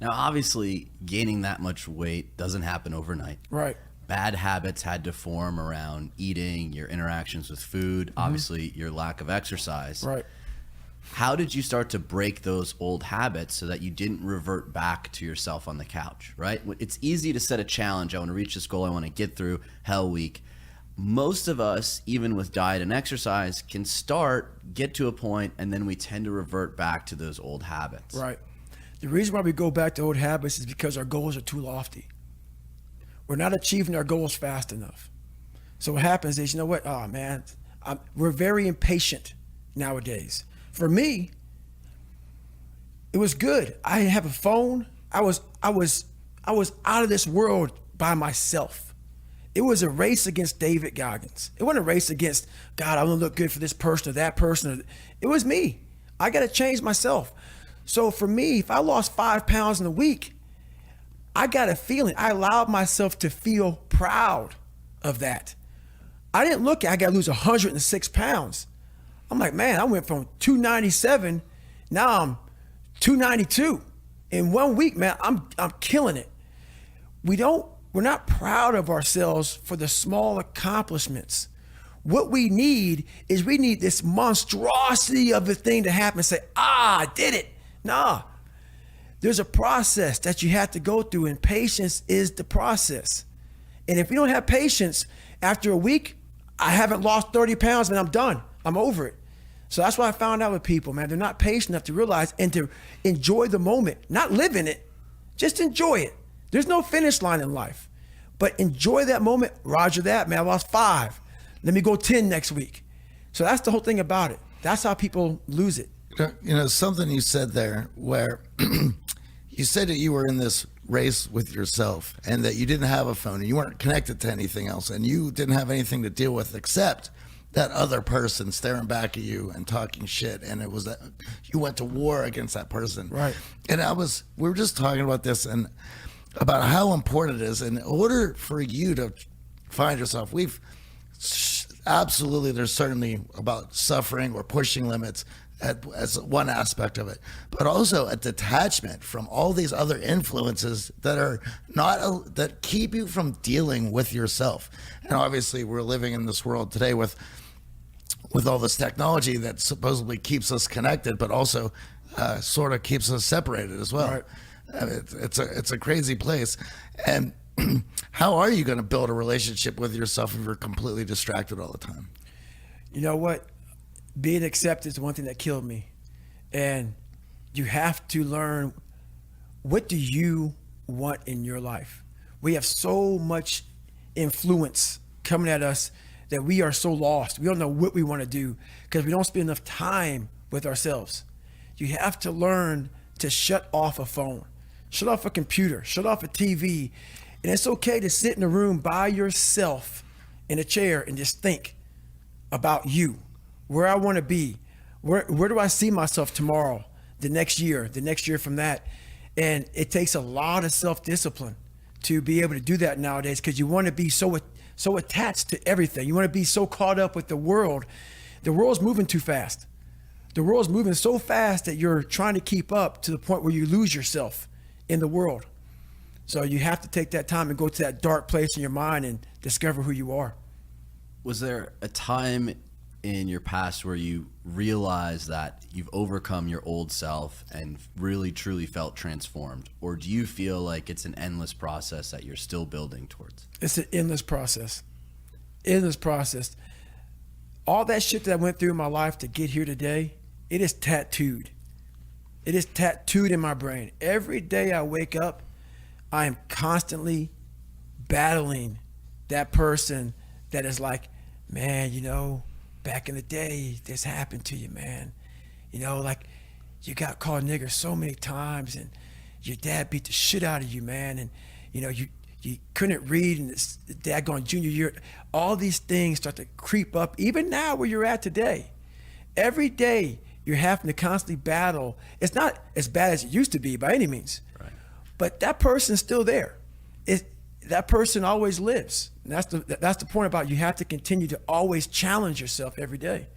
Now, obviously, gaining that much weight doesn't happen overnight. Right. Bad habits had to form around eating, your interactions with food, obviously your lack of exercise. Right. How did you start to break those old habits so that you didn't revert back to yourself on the couch, right? It's easy to set a challenge. I want to reach this goal. I want to get through Hell Week. Most of us, even with diet and exercise, can start, get to a point, and then we tend to revert back to those old habits. Right. The reason why we go back to old habits is because our goals are too lofty. We're not achieving our goals fast enough. So what happens is, you know what? Oh man, we're very impatient nowadays. For me, it was good. I didn't have a phone. I was out of this world by myself. It was a race against David Goggins. It wasn't a race against, God, I want to look good for this person or that person. It was me. I got to change myself. So for me, if I lost 5 pounds in a week, I got a feeling. I allowed myself to feel proud of that. I didn't look at, I got to lose 106 pounds. I'm like, man, I went from 297, now I'm 292. In 1 week, man, I'm killing it. We're not proud of ourselves for the small accomplishments. What we need is we need this monstrosity of a thing to happen and say, I did it. Nah, there's a process that you have to go through, and patience is the process. And if you don't have patience, after a week, I haven't lost 30 pounds, man, I'm done. I'm over it. So that's what I found out with people, man. They're not patient enough to realize and to enjoy the moment, not live in it, just enjoy it. There's no finish line in life, but enjoy that moment. Roger that, man, I lost 5. Let me go 10 next week. So that's the whole thing about it. That's how people lose it. You know, something you said there where you said that you were in this race with yourself and that you didn't have a phone and you weren't connected to anything else and you didn't have anything to deal with except that other person staring back at you and talking shit, and it was that you went to war against that person. Right. And we were just talking about this and about how important it is in order for you to find yourself. Absolutely, there's certainly about suffering or pushing limits as one aspect of it, but also a detachment from all these other influences that are that keep you from dealing with yourself. And obviously, we're living in this world today with all this technology that supposedly keeps us connected, but also sort of keeps us separated as well. Right. It's a crazy place. And how are you going to build a relationship with yourself if you're completely distracted all the time? You know what? Being accepted is one thing that killed me. And you have to learn, what do you want in your life? We have so much influence coming at us that we are so lost. We don't know what we want to do because we don't spend enough time with ourselves. You have to learn to shut off a phone, shut off a computer, shut off a TV. And it's okay to sit in a room by yourself in a chair and just think about you, where I want to be, where do I see myself tomorrow, the next year from that. And it takes a lot of self-discipline to be able to do that nowadays, because you want to be so attached to everything. You want to be so caught up with the world. The world's moving too fast. The world's moving so fast that you're trying to keep up to the point where you lose yourself in the world. So you have to take that time and go to that dark place in your mind and discover who you are. Was there a time in your past where you realized that you've overcome your old self and really truly felt transformed? Or do you feel like it's an endless process that you're still building towards? It's an endless process. Endless process. All that shit that I went through in my life to get here today, it is tattooed. It is tattooed in my brain. Every day I wake up, I am constantly battling that person that is like, man, you know, back in the day, this happened to you, man. You know, like, you got called nigger so many times, and your dad beat the shit out of you, man. And, you know, you couldn't read, and this dad going junior year. All these things start to creep up, even now where you're at today. Every day, you're having to constantly battle. It's not as bad as it used to be by any means. Right. But that person's still there. That person always lives. And that's the point about, you have to continue to always challenge yourself every day.